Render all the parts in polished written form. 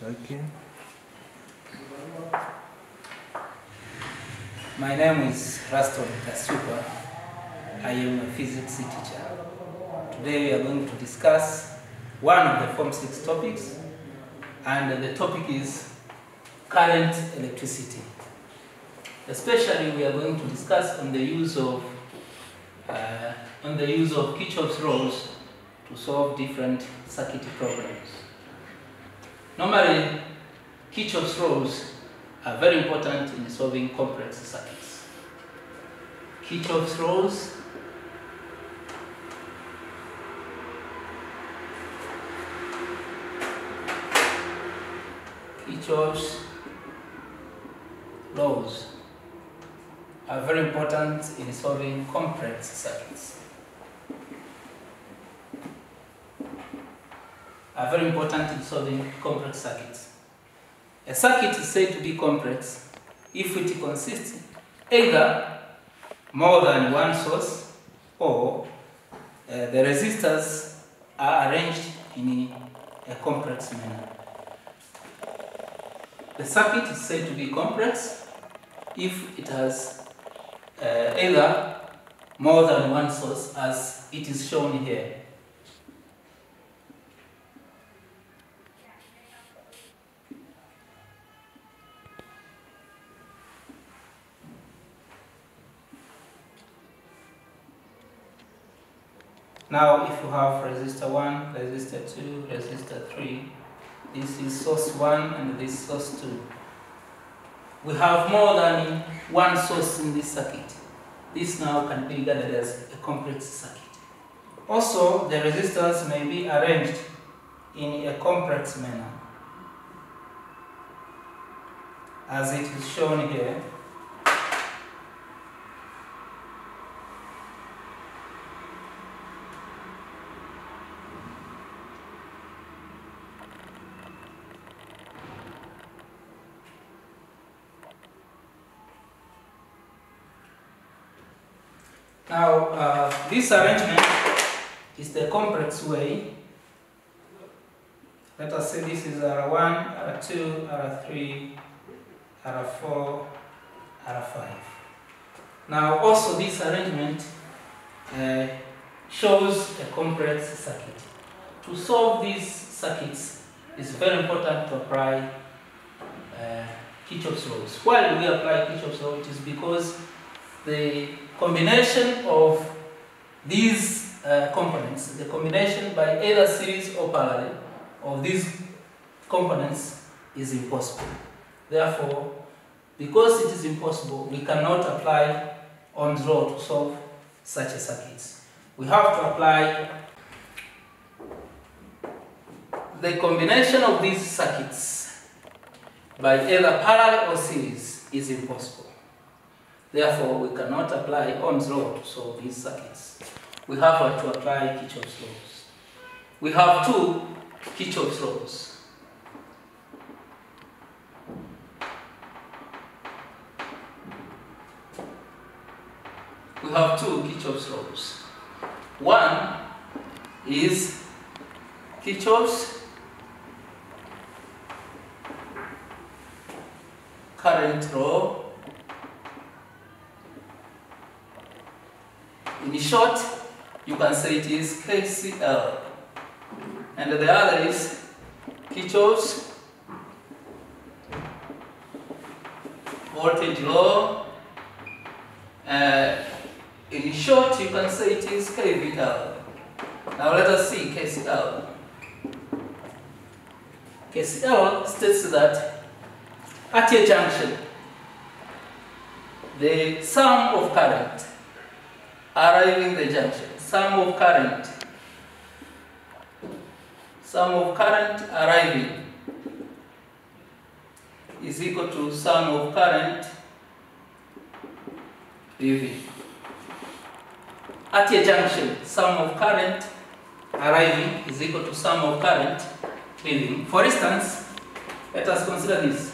Okay. My name is Raston Kasupa. I am a physics teacher. Today we are going to discuss one of the Form 6 topics, and the topic is current electricity. Especially we are going to discuss on the use of Kirchhoff's laws to solve different circuit problems. Normally, Kirchhoff's laws are very important in solving complex circuits. Kirchhoff's laws are very important in solving complex circuits. A circuit is said to be complex if it consists either more than one source or the resistors are arranged in a complex manner. The circuit is said to be complex if it has either more than one source, as it is shown here. Now, if you have resistor 1, resistor 2, resistor 3, this is source 1 and this source 2. We have more than one source in this circuit. This now can be regarded as a complex circuit. Also, the resistors may be arranged in a complex manner, as it is shown here. Now, this arrangement is the complex way. Let us say this is R1, R2, R3, R4, R5. Now, also this arrangement shows a complex circuit. To solve these circuits, it's very important to apply Kirchhoff's laws. Why do we apply Kirchhoff's law? It is because the combination of these components, the combination by either series or parallel of these components is impossible. Therefore, because it is impossible, we cannot apply Ohm's law to solve such a circuit. We have to apply the combination of these circuits by either parallel or series is impossible. Therefore, we cannot apply Ohm's law to solve these circuits. We have to apply Kirchhoff's laws. We have two Kirchhoff's laws. One is Kirchhoff's current law. In short, you can say it is KCL. And the other is Kirchhoff's voltage law. In short, you can say it is KVL. Now let us see KCL. KCL states that at a junction, the sum of current arriving the junction, sum of current arriving is equal to sum of current leaving. At a junction, sum of current arriving is equal to sum of current leaving. For instance, let us consider this.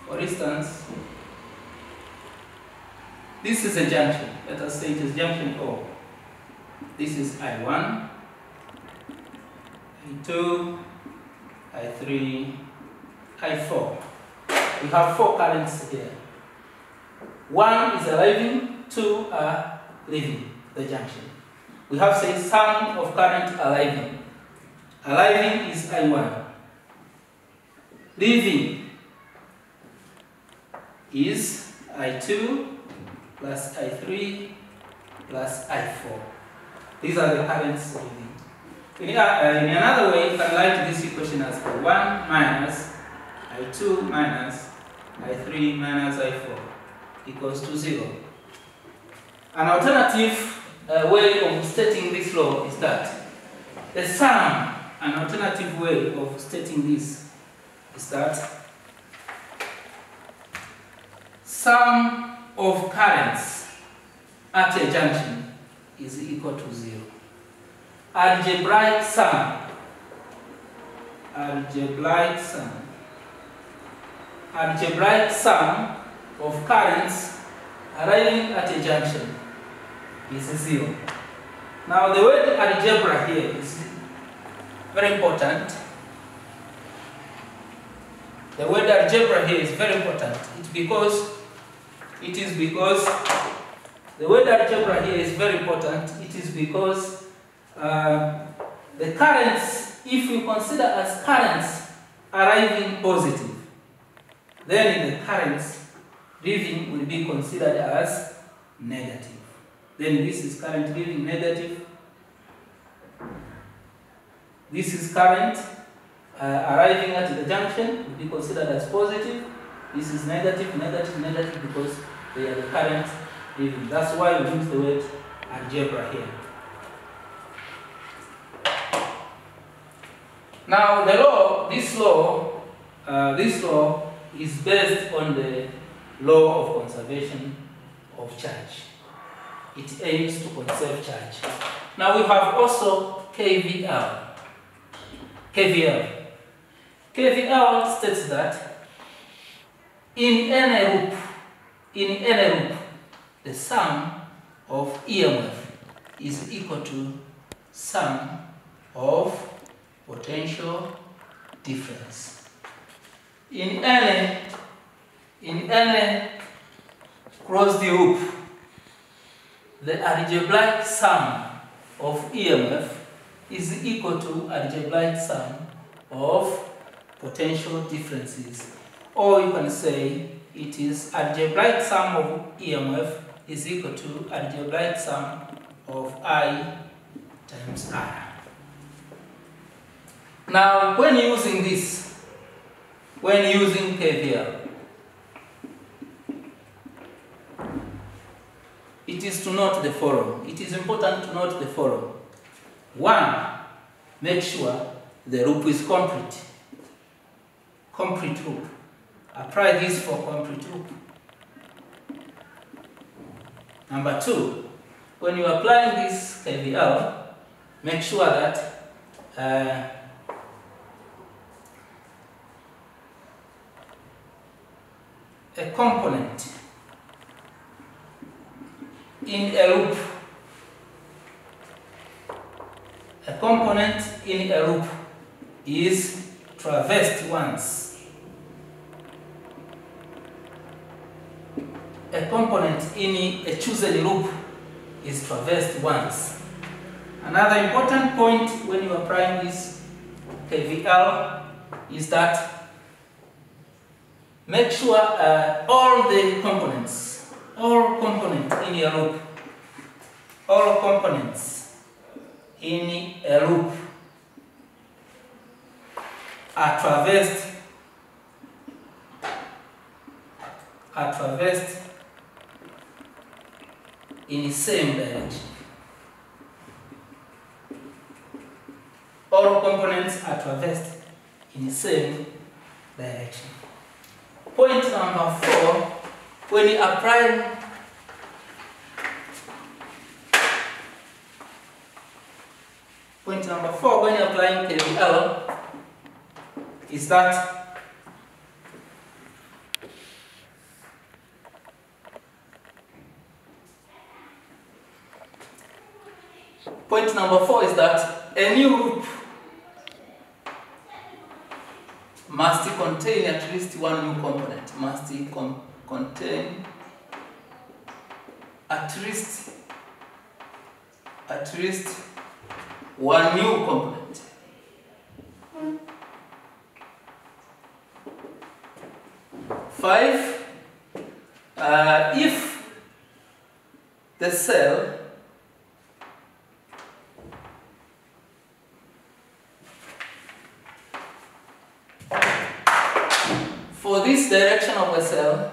For instance, this is a junction. Let us say it is junction O. This is I1, I2, I3, I4. We have 4 currents here. 1 is arriving, 2 are leaving the junction. We have said sum of current arriving. Arriving is I1. Leaving is I2 plus I3 plus I4. These are the currents leaving. In another way, you can write this equation as I1 minus I2 minus I3 minus I4 equals to 0. An alternative way of stating this law is that the sum, an alternative way of stating this is that sum of currents at a junction is equal to 0. Algebraic sum of currents arriving at a junction is 0. Now the word algebra here is very important. The word algebra here is very important. The word algebra here is very important. It is because the currents, if we consider as currents arriving positive, then in the currents leaving will be considered as negative. Then this is current leaving negative. This is current arriving at the junction will be considered as positive. This is negative, negative, negative because they are the current leaving. That's why we use the word algebra here. Now the law, this law is based on the law of conservation of charge. It aims to conserve charge. Now we have also KVL. KVL states that in any loop, the sum of EMF is equal to sum of potential difference. In any closed loop, the algebraic sum of EMF is equal to algebraic sum of potential differences. Or you can say it is algebraic sum of EMF is equal to algebraic sum of I times R. Now, when using this, when using KVL, it is to note the following. It is important to note the following. 1, make sure the loop is complete. Complete loop. Apply this for complete loop. Number 2, when you are applying this KVL, make sure that a component in a loop, is traversed once. A component in a chosen loop is traversed once. Another important point when you are applying this KVL is that make sure all components in a loop, are traversed in the same direction. All components are traversed in the same direction. Point number 4, when you apply applying KVL is that a new loop must contain at least one new component. Must contain at least one new component. Five, if the cell for this direction of the cell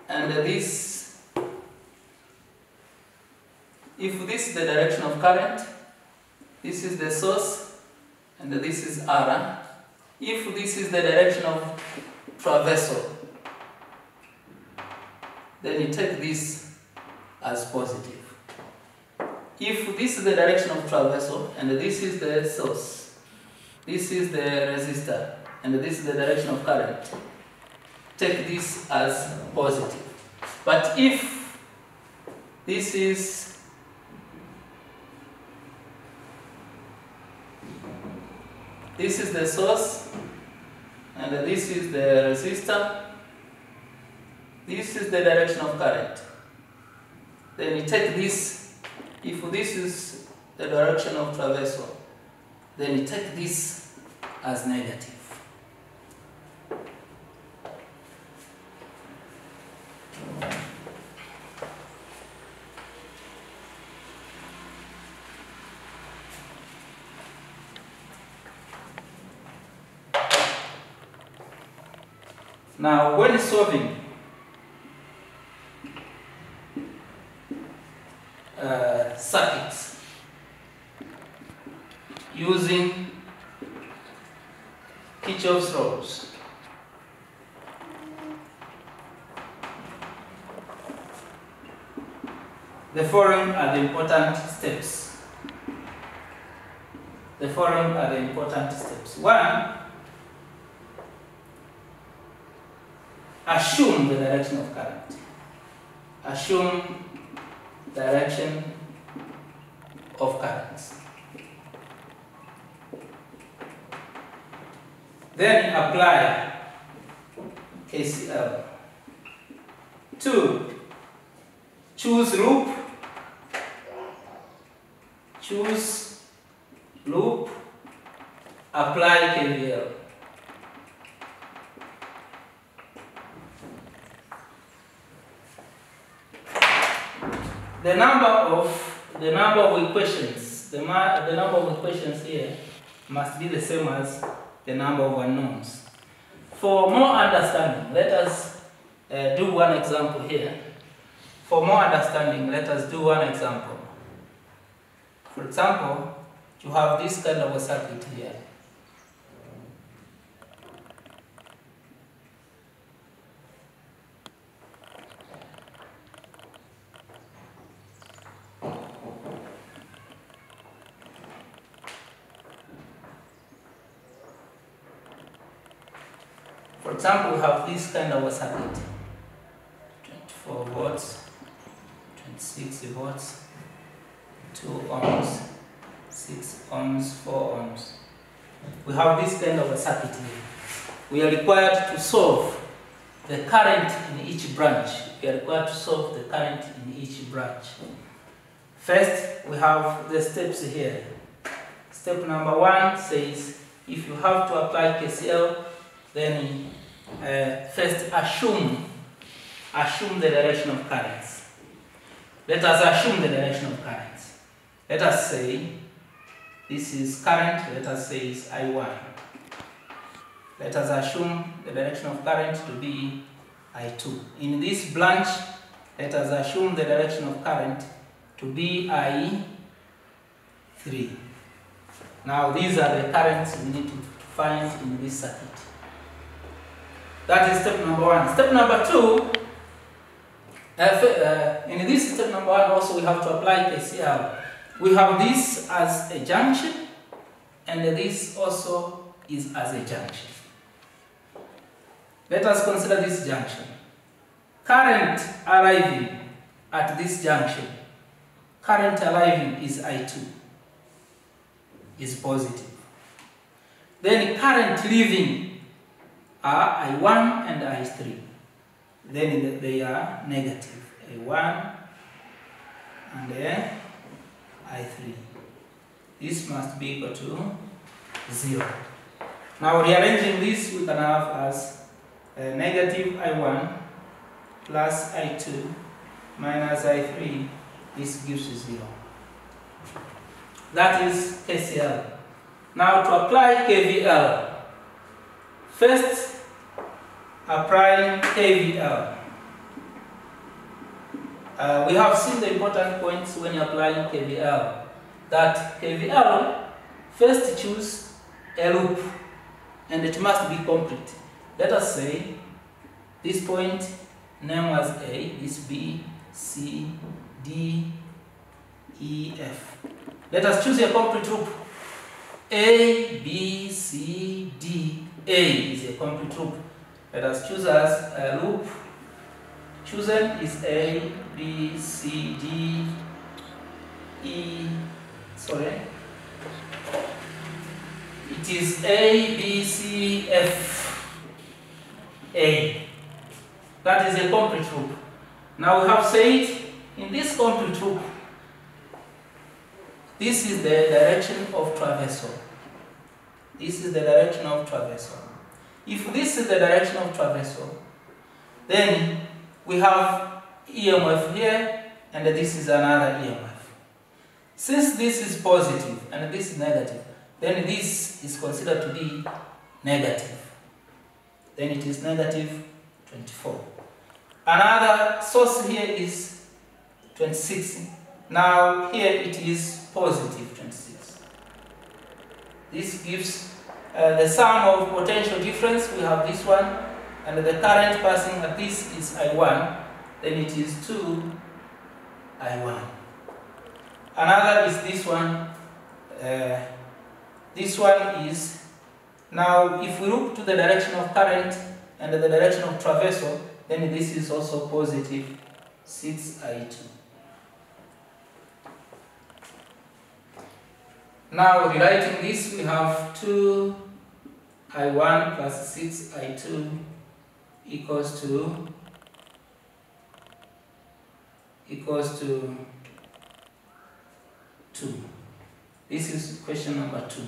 and this, if this is the direction of current, this is the source and this is R. If this is the direction of traversal, then you take this as positive. If this is the direction of traversal and this is the source, this is the resistor and this is the direction of current, take this as positive. But if this is the source and this is the resistor, this is the direction of current, then you take this, if this is the direction of traversal, then you take this as negative. Now, when solving circuits using Kirchhoff's laws, the following are the important steps. The following are the important steps. One, assume the direction of current. Assume direction of currents. Then apply KCL. 2. Choose loop. Choose loop. Apply KVL. The number of equations, the number of equations here must be the same as the number of unknowns. For more understanding, let us do one example here. For more understanding, let us do one example. For example, you have this kind of a circuit here. For example, we have this kind of a circuit, 24 volts, 26 volts, 2 ohms, 6 ohms, 4 ohms. We have this kind of a circuit here. We are required to solve the current in each branch. We are required to solve the current in each branch. First, we have the steps here. Step number 1 says, if you have to apply KCL, then first assume the direction of currents. Let us assume the direction of currents. Let us say this is current, let us say it's I1. Let us assume the direction of current to be I2. In this branch, let us assume the direction of current to be I3. Now these are the currents we need to find in this circuit. That is step number 1. Step number 2, in this step number 1 also we have to apply KCL. We have this as a junction and this also is as a junction. Let us consider this junction. Current arriving at this junction, current arriving is I2, is positive. Then current leaving are I1 and I3. Then they are negative. I1 and I3. This must be equal to 0. Now rearranging this, we can have as negative I1 plus I2 minus I3. This gives 0. That is KCL. Now to apply KVL. First, applying KVL. We have seen the important points when you're applying KVL. That KVL, first choose a loop and it must be complete. Let us say this point name as A, this B, C, D, E, F. Let us choose a complete loop. A, B, C, D, A is a complete loop. Let us choose as a loop. Chosen is A, B, C, D, E, sorry. It is A, B, C, F, A. That is a complete loop. Now we have said in this complete loop, this is the direction of traversal. This is the direction of traversal. If this is the direction of traversal, then we have EMF here and this is another EMF. Since this is positive and this is negative, then this is considered to be negative. Then it is negative 24. Another source here is 26. Now here it is positive 26. This gives the sum of potential difference. We have this one, and the current passing at this is I1. Then it is 2 I1. Another is this one. This one is, now if we look to the direction of current and the direction of traversal, then this is also positive 6I2. Now rewriting this, we have 2 I1 plus 6 I2 equals to 2. This is question number 2.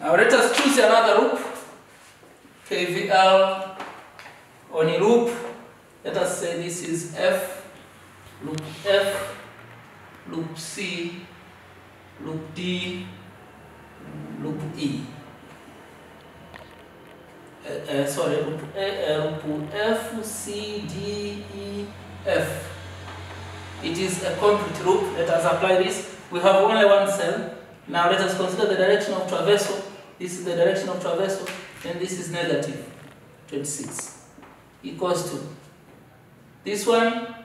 Now let us choose another loop, KVL on a loop. Let us say this is F, loop F, loop C, loop D, loop E. Loop F, C, D, E, F. It is a complete loop. Let us apply this. We have only one cell. Now let us consider the direction of traversal. This is the direction of traversal, and this is negative 26 equals to this one.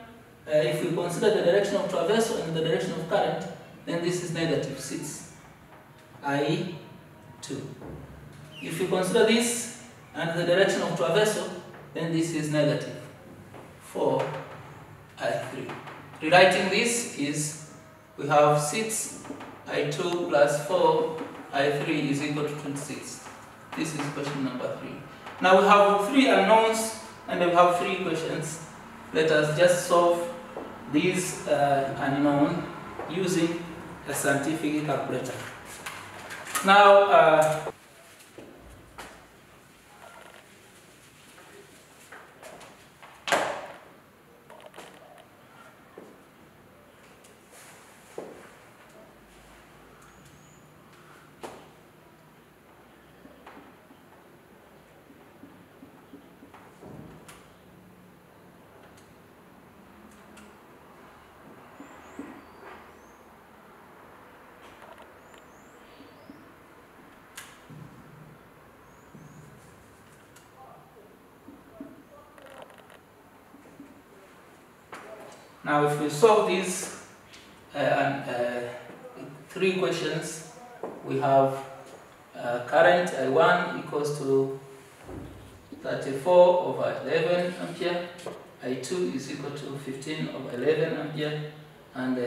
If we consider the direction of traversal and the direction of current, then this is negative 6 I2. If we consider this and the direction of traversal, then this is negative 4 I3. Rewriting this is, we have 6 I2 plus 4 I3 is equal to 26. This is question number 3. Now we have 3 unknowns and we have 3 questions. Let us just solve these unknown using a scientific calculator. Now if we solve these 3 questions, we have current I1 equals to 34 over 11 ampere, I2 is equal to 15 over 11 ampere, and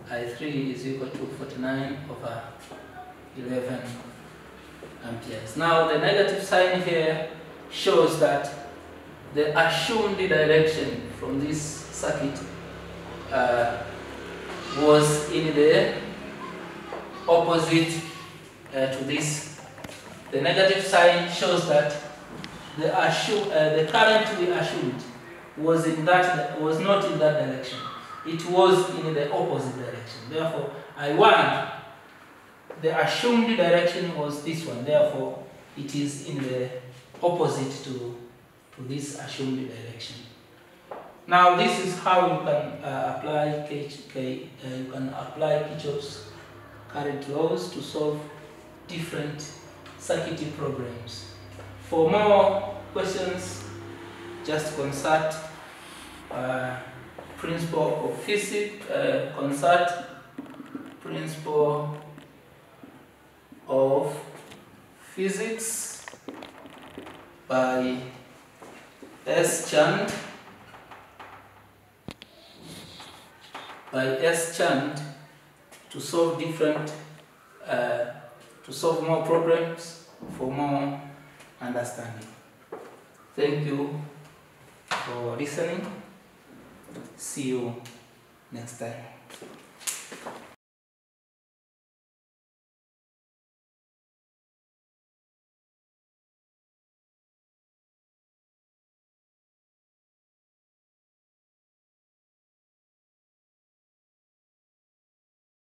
I3 is equal to 49 over 11 amperes. Now the negative sign here shows that the assumed direction from this circuit was in the opposite to this. The negative sign shows that the current we assumed was not in that direction. It was in the opposite direction. Therefore, I1, the assumed direction was this one. Therefore, it is in the opposite to this assumed direction. Now, this is how you can apply Kirchhoff's current laws to solve different circuit problems. For more questions, just consult Principle of Physics, consult Principle of Physics by S. Chand to solve more problems for more understanding. Thank you for listening. See you next time.